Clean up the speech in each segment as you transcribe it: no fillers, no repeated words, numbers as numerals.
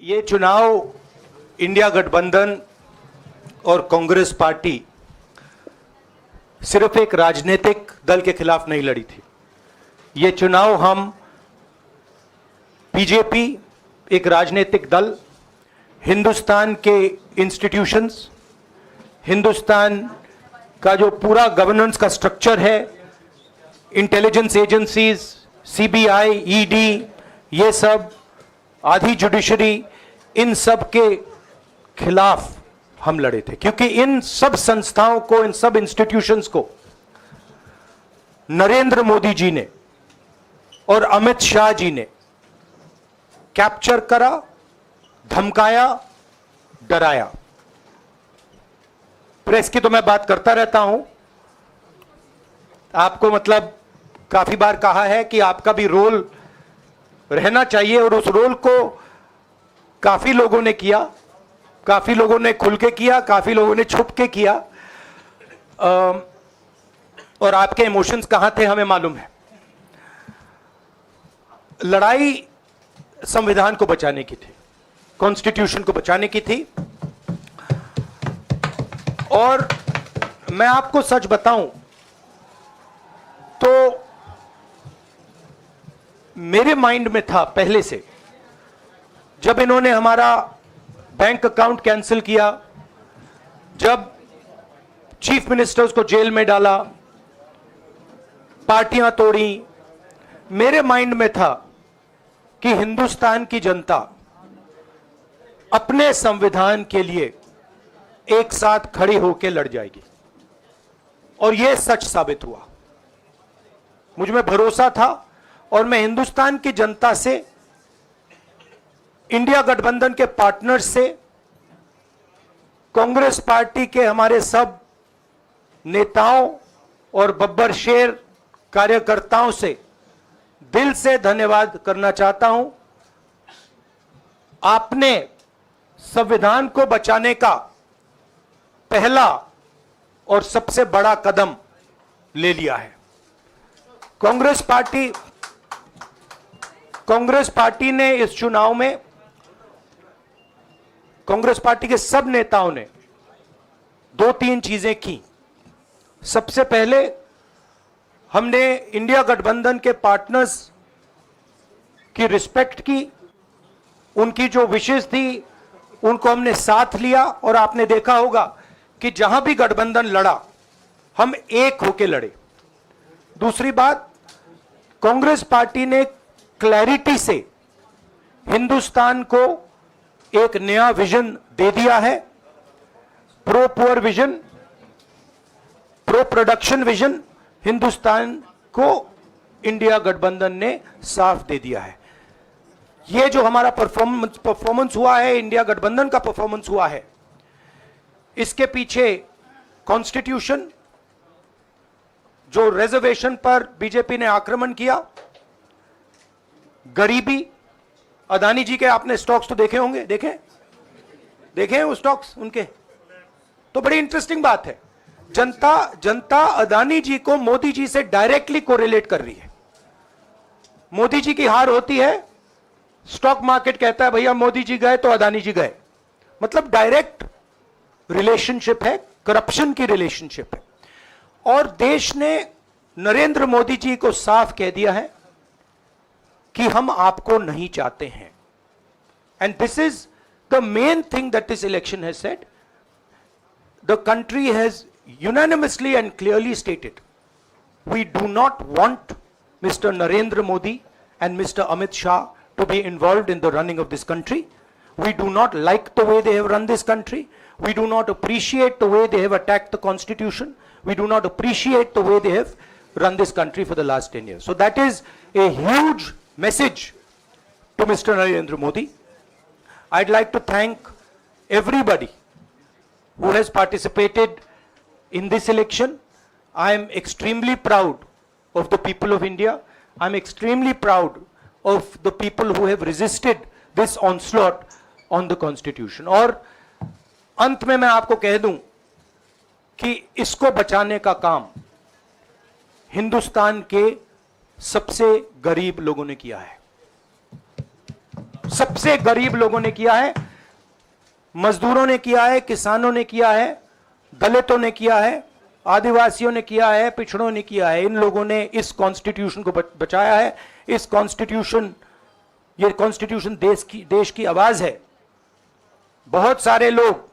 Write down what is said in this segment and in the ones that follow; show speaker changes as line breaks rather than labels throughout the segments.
ये चुनाव इंडिया गठबंधन और कांग्रेस पार्टी सिर्फ एक राजनीतिक दल के खिलाफ नहीं लड़ी थी। ये चुनाव हम बीजेपी, एक राजनीतिक दल, हिंदुस्तान के इंस्टीट्यूशंस, हिंदुस्तान का जो पूरा गवर्नेंस का स्ट्रक्चर है, इंटेलिजेंस एजेंसीज, सीबीआई, ईडी, ये सब, आधी जुडिशरी, इन सब के खिलाफ हम लड़े थे। क्योंकि इन सब संस्थाओं को, इन सब इंस्टीट्यूशंस को नरेंद्र मोदी जी ने और अमित शाह जी ने कैप्चर करा, धमकाया, डराया। प्रेस की तो मैं बात करता रहता हूं, आपको मतलब काफी बार कहा है कि आपका भी रोल रहना चाहिए, और उस रोल को काफी लोगों ने किया, काफी लोगों ने खुल के किया, काफी लोगों ने छुप के किया, और आपके इमोशंस कहां थे हमें मालूम है। लड़ाई संविधान को बचाने की थी, कॉन्स्टिट्यूशन को बचाने की थी। और मैं आपको सच बताऊं तो मेरे माइंड में था पहले से, जब इन्होंने हमारा बैंक अकाउंट कैंसिल किया, जब चीफ मिनिस्टर्स को जेल में डाला, पार्टियां तोड़ी, मेरे माइंड में था कि हिंदुस्तान की जनता अपने संविधान के लिए एक साथ खड़ी होकर लड़ जाएगी। और यह सच साबित हुआ। मुझ में भरोसा था और मैं हिंदुस्तान की जनता से, इंडिया गठबंधन के पार्टनर्स से, कांग्रेस पार्टी के हमारे सब नेताओं और बब्बर शेर कार्यकर्ताओं से दिल से धन्यवाद करना चाहता हूं। आपने संविधान को बचाने का पहला और सबसे बड़ा कदम ले लिया है। कांग्रेस पार्टी ने इस चुनाव में, कांग्रेस पार्टी के सब नेताओं ने दो तीन चीजें की। सबसे पहले हमने इंडिया गठबंधन के पार्टनर्स की रिस्पेक्ट की, उनकी जो विशेष थी उनको हमने साथ लिया, और आपने देखा होगा कि जहां भी गठबंधन लड़ा हम एक होकर लड़े। दूसरी बात, कांग्रेस पार्टी ने क्लैरिटी से हिंदुस्तान को एक नया विजन दे दिया है, pro poor vision, pro production vision. Hindustan को इंडिया गठबंधन ने साफ दे दिया है। यह जो हमारा परफॉर्मेंस हुआ है, इंडिया गठबंधन का परफॉर्मेंस हुआ है, इसके पीछे कॉन्स्टिट्यूशन, जो रिजर्वेशन पर बीजेपी ने आक्रमण किया, गरीबी, अदानी जी के आपने स्टॉक्स तो देखे होंगे, देखे वो स्टॉक्स उनके, तो बड़ी इंटरेस्टिंग बात है। जनता अदानी जी को मोदी जी से डायरेक्टली कोरिलेट कर रही है। मोदी जी की हार होती है, स्टॉक मार्केट कहता है भैया मोदी जी गए तो अदानी जी गए। मतलब डायरेक्ट रिलेशनशिप है, करप्शन की रिलेशनशिप है। और देश ने नरेंद्र मोदी जी को साफ कह दिया है कि हम आपको नहीं चाहते हैं। And this is the main thing that this election has said. The country has unanimously and clearly stated, we do not want Mr. Narendra Modi and Mr. Amit Shah to be involved in the running of this country. We do not like the way they have run this country. We do not appreciate the way they have attacked the constitution. We do not appreciate the way they have run this country for the last 10 years. So that is a huge message to Mr. Narendra Modi. I'd like to thank everybody who has participated in this election. I am extremely proud of the people of India. I am extremely proud of the people who have resisted this onslaught on the constitution. और अंत में मैं आपको कह दूं कि इसको बचाने का काम हिंदुस्तान के सबसे गरीब लोगों ने किया है। सबसे गरीब लोगों ने किया है, मजदूरों ने किया है, किसानों ने किया है, दलितों ने किया है, आदिवासियों ने किया है, पिछड़ों ने किया है। इन लोगों ने इस कॉन्स्टिट्यूशन को बचाया है। इस कॉन्स्टिट्यूशन, ये कॉन्स्टिट्यूशन देश की आवाज है। बहुत सारे लोग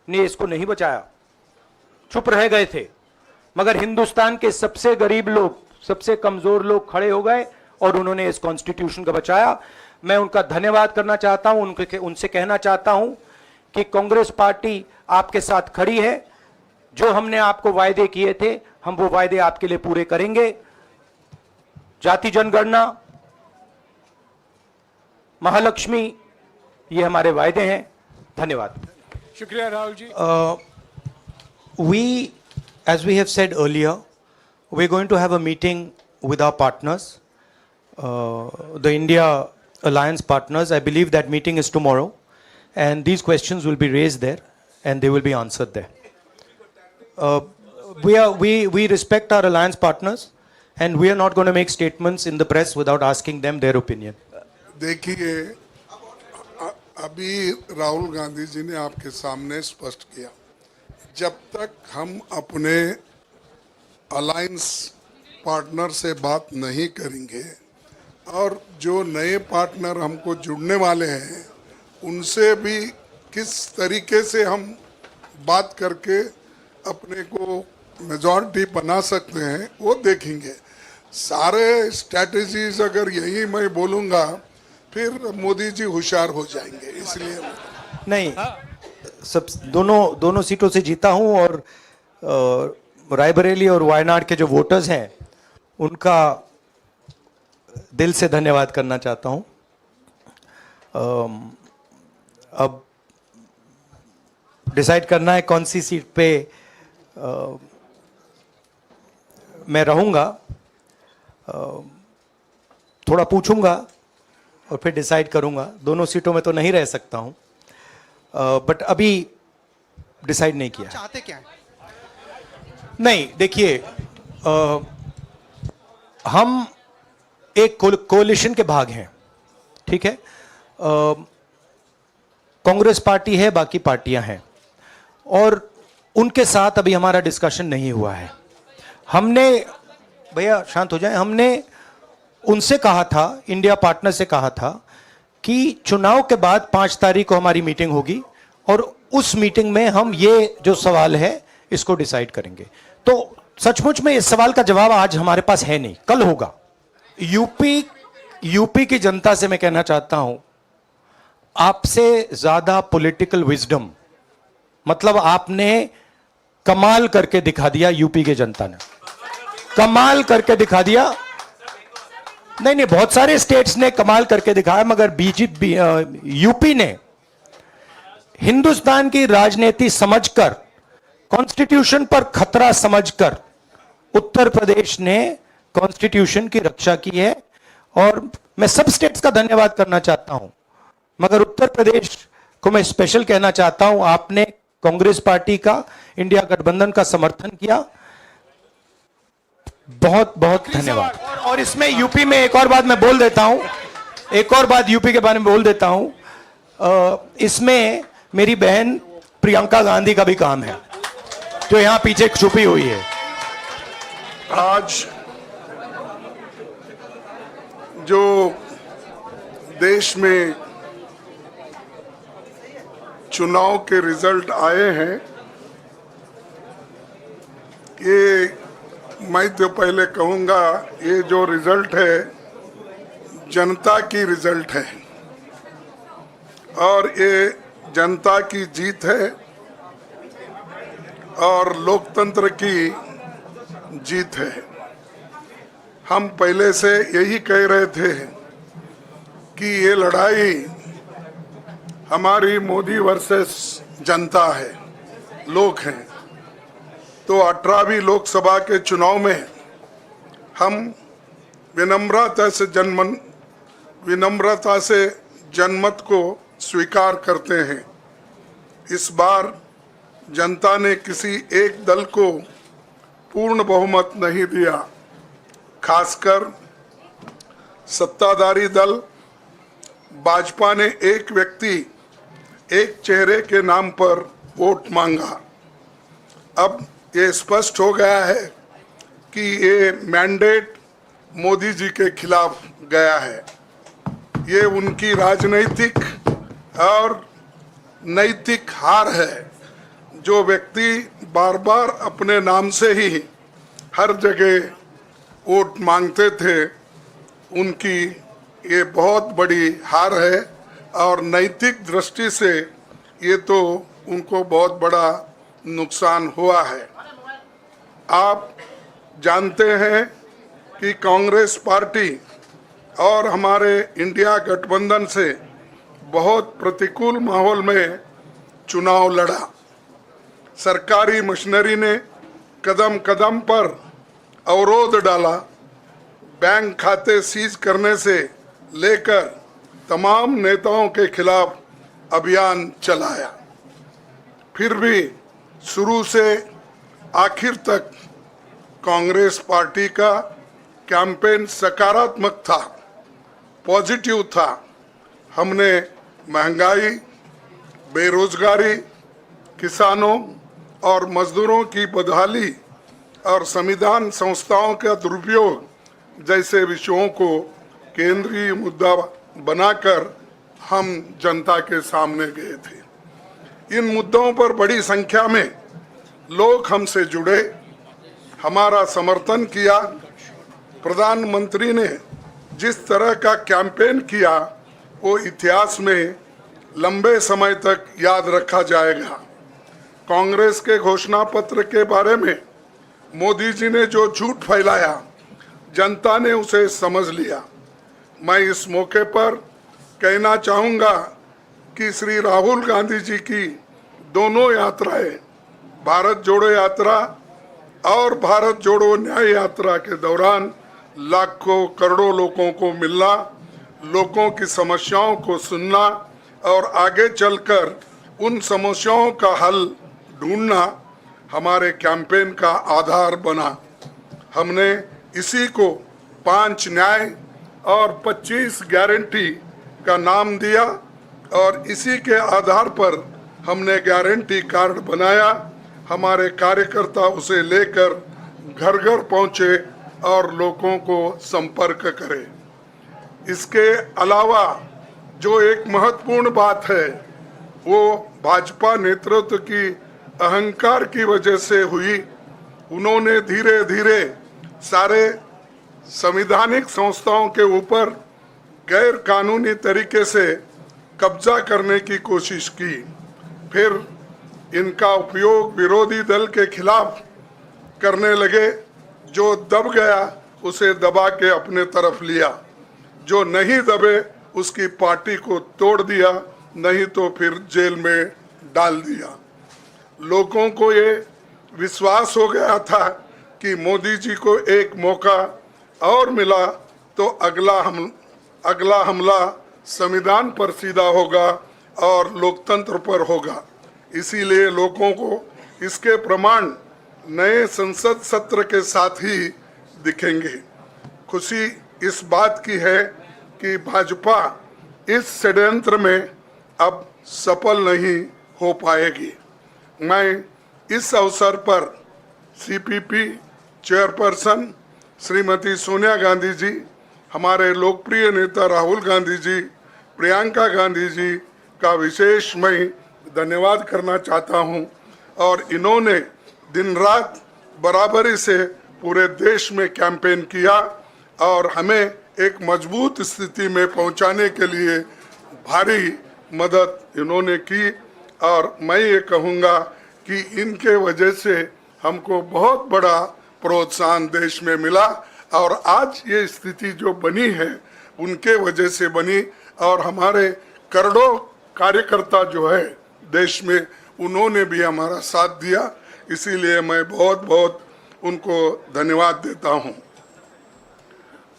ने इसको नहीं बचाया, चुप रह गए थे, मगर हिंदुस्तान के सबसे गरीब लोग, सबसे कमजोर लोग खड़े हो गए और उन्होंने इस कॉन्स्टिट्यूशन को बचाया। मैं उनका धन्यवाद करना चाहता हूं, उनसे कहना चाहता हूं कि कांग्रेस पार्टी आपके साथ खड़ी है। जो हमने आपको वायदे किए थे, हम वो वायदे आपके लिए पूरे करेंगे। जाति जनगणना, महालक्ष्मी, ये हमारे वायदे हैं। धन्यवाद।
शुक्रिया Rahul ji.
We, as we have said earlier, we're going to have a meeting with our partners, the India Alliance partners. I believe that meeting is tomorrow, and these questions will be raised there, and they will be answered there. We respect our alliance partners, and we are not going to make statements in the press without asking them their opinion.
देखिए, अभी राहुल गांधी जी ने आपके सामने स्पष्ट किया, जब तक हम अपने अलायंस पार्टनर से बात नहीं करेंगे और जो नए पार्टनर हमको जुड़ने वाले हैं उनसे भी किस तरीके से हम बात करके अपने को मेजॉरिटी बना सकते हैं वो देखेंगे। सारे स्ट्रैटेजीज अगर यही मैं बोलूँगा फिर मोदी जी होशियार हो जाएंगे, इसलिए
नहीं, सब दोनों सीटों से जीता हूं और रायबरेली और वायनाड के जो वोटर्स हैं उनका दिल से धन्यवाद करना चाहता हूं। अब डिसाइड करना है कौन सी सीट पे मैं रहूंगा, थोड़ा पूछूंगा और फिर डिसाइड करूंगा। दोनों सीटों में तो नहीं रह सकता हूं, बट अभी डिसाइड नहीं किया।
चाहते क्या है?
नहीं, देखिए, हम एक कोalition के भाग हैं, ठीक है। कांग्रेस पार्टी है, बाकी पार्टियां हैं, और उनके साथ अभी हमारा डिस्कशन नहीं हुआ है। हमने, भैया शांत हो जाए, हमने उनसे कहा था, इंडिया पार्टनर से कहा था कि चुनाव के बाद 5 तारीख को हमारी मीटिंग होगी और उस मीटिंग में हम ये जो सवाल है इसको डिसाइड करेंगे। तो सचमुच में इस सवाल का जवाब आज हमारे पास है नहीं, कल होगा। यूपी की जनता से मैं कहना चाहता हूं, आपसे ज्यादा पॉलिटिकल विजडम, मतलब आपने कमाल करके दिखा दिया। यूपी की जनता ने कमाल करके दिखा दिया। नहीं, बहुत सारे स्टेट्स ने कमाल करके दिखाया, मगर बीजेपी, यूपी ने हिंदुस्तान की राजनीति समझकर, कॉन्स्टिट्यूशन पर खतरा समझकर उत्तर प्रदेश ने कॉन्स्टिट्यूशन की रक्षा की है। और मैं सब स्टेट्स का धन्यवाद करना चाहता हूं, मगर उत्तर प्रदेश को मैं स्पेशल कहना चाहता हूं। आपने कांग्रेस पार्टी का, इंडिया गठबंधन का समर्थन किया, बहुत बहुत धन्यवाद। और इसमें यूपी में एक और बात मैं बोल देता हूं, एक और बात यूपी के बारे में बोल देता हूं, इसमें मेरी बहन प्रियंका गांधी का भी काम है, जो यहां पीछे छुपी हुई है।
आज जो देश में चुनाव के रिजल्ट आए हैं, ये मैं तो पहले कहूंगा, ये जो रिजल्ट है जनता की रिजल्ट है और ये जनता की जीत है और लोकतंत्र की जीत है। हम पहले से यही कह रहे थे कि ये लड़ाई हमारी मोदी वर्सेस जनता है, लोग हैं। तो 18वीं लोकसभा के चुनाव में हम विनम्रता से जनमत को स्वीकार करते हैं। इस बार जनता ने किसी एक दल को पूर्ण बहुमत नहीं दिया, खासकर सत्ताधारी दल भाजपा ने एक व्यक्ति एक चेहरे के नाम पर वोट मांगा। अब ये स्पष्ट हो गया है कि ये मैंडेट मोदी जी के खिलाफ गया है। ये उनकी राजनीतिक और नैतिक हार है। जो व्यक्ति बार बार अपने नाम से ही हर जगह वोट मांगते थे, उनकी ये बहुत बड़ी हार है और नैतिक दृष्टि से ये तो उनको बहुत बड़ा नुकसान हुआ है। आप जानते हैं कि कांग्रेस पार्टी और हमारे इंडिया गठबंधन से बहुत प्रतिकूल माहौल में चुनाव लड़ा। सरकारी मशीनरी ने कदम कदम पर अवरोध डाला। बैंक खाते सीज करने से लेकर तमाम नेताओं के खिलाफ अभियान चलाया। फिर भी शुरू से आखिर तक कांग्रेस पार्टी का कैंपेन सकारात्मक था, पॉजिटिव था। हमने महंगाई, बेरोजगारी, किसानों और मजदूरों की बदहाली और संविधान संस्थाओं का दुरुपयोग जैसे विषयों को केंद्रीय मुद्दा बनाकर हम जनता के सामने गए थे। इन मुद्दों पर बड़ी संख्या में लोग हमसे जुड़े, हमारा समर्थन किया। प्रधानमंत्री ने जिस तरह का कैंपेन किया वो इतिहास में लंबे समय तक याद रखा जाएगा। कांग्रेस के घोषणा पत्र के बारे में मोदी जी ने जो झूठ फैलाया, जनता ने उसे समझ लिया। मैं इस मौके पर कहना चाहूँगा कि श्री राहुल गांधी जी की दोनों यात्राएं, भारत जोड़ो यात्रा और भारत जोड़ो न्याय यात्रा के दौरान लाखों करोड़ों लोगों को मिलना, लोगों की समस्याओं को सुनना और आगे चलकर उन समस्याओं का हल ढूंढना हमारे कैंपेन का आधार बना। हमने इसी को 5 न्याय और 25 गारंटी का नाम दिया और इसी के आधार पर हमने गारंटी कार्ड बनाया। हमारे कार्यकर्ता उसे लेकर घर घर पहुंचे और लोगों को संपर्क करें। इसके अलावा जो एक महत्वपूर्ण बात है वो भाजपा नेतृत्व की अहंकार की वजह से हुई। उन्होंने धीरे धीरे सारे संवैधानिक संस्थाओं के ऊपर गैर कानूनी तरीके से कब्जा करने की कोशिश की। फिर इनका उपयोग विरोधी दल के खिलाफ करने लगे। जो दब गया उसे दबा के अपने तरफ लिया, जो नहीं दबे उसकी पार्टी को तोड़ दिया, नहीं तो फिर जेल में डाल दिया। लोगों को ये विश्वास हो गया था कि मोदी जी को एक मौका और मिला तो अगला हमला संविधान पर सीधा होगा और लोकतंत्र पर होगा। इसीलिए लोगों को इसके प्रमाण नए संसद सत्र के साथ ही दिखेंगे। खुशी इस बात की है कि भाजपा इस षड्यंत्र में अब सफल नहीं हो पाएगी। मैं इस अवसर पर सीपीपी चेयरपर्सन श्रीमती सोनिया गांधी जी, हमारे लोकप्रिय नेता राहुल गांधी जी, प्रियंका गांधी जी का विशेष मैं धन्यवाद करना चाहता हूं। और इन्होंने दिन रात बराबरी से पूरे देश में कैंपेन किया और हमें एक मजबूत स्थिति में पहुंचाने के लिए भारी मदद इन्होंने की। और मैं ये कहूँगा कि इनके वजह से हमको बहुत बड़ा प्रोत्साहन देश में मिला और आज ये स्थिति जो बनी है उनके वजह से बनी। और हमारे करोड़ों कार्यकर्ता जो है देश में, उन्होंने भी हमारा साथ दिया। इसीलिए मैं बहुत बहुत उनको धन्यवाद देता हूं।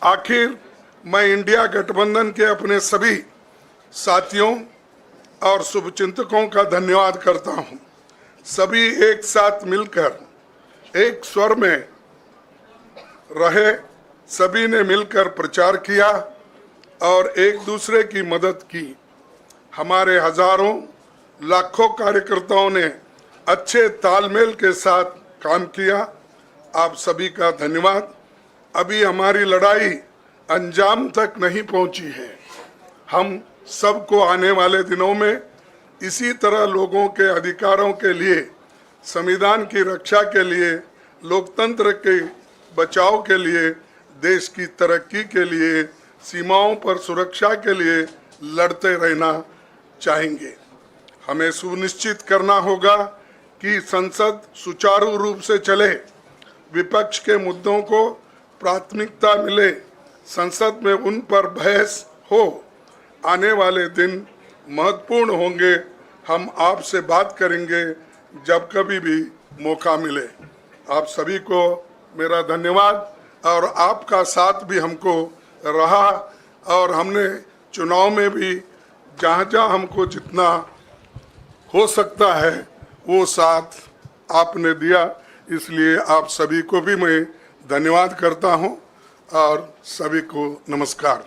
आखिर मैं इंडिया गठबंधन के अपने सभी साथियों और शुभचिंतकों का धन्यवाद करता हूं। सभी एक साथ मिलकर एक स्वर में रहे, सभी ने मिलकर प्रचार किया और एक दूसरे की मदद की। हमारे हजारों लाखों कार्यकर्ताओं ने अच्छे तालमेल के साथ काम किया। आप सभी का धन्यवाद। अभी हमारी लड़ाई अंजाम तक नहीं पहुंची है। हम सबको आने वाले दिनों में इसी तरह लोगों के अधिकारों के लिए, संविधान की रक्षा के लिए, लोकतंत्र के बचाव के लिए, देश की तरक्की के लिए, सीमाओं पर सुरक्षा के लिए लड़ते रहना चाहेंगे। हमें सुनिश्चित करना होगा कि संसद सुचारू रूप से चले, विपक्ष के मुद्दों को प्राथमिकता मिले, संसद में उन पर बहस हो। आने वाले दिन महत्वपूर्ण होंगे। हम आपसे बात करेंगे जब कभी भी मौका मिले। आप सभी को मेरा धन्यवाद और आपका साथ भी हमको रहा और हमने चुनाव में भी जहाँ जहाँ हमको जितना हो सकता है वो साथ आपने दिया। इसलिए आप सभी को भी मैं धन्यवाद करता हूँ और सभी को नमस्कार।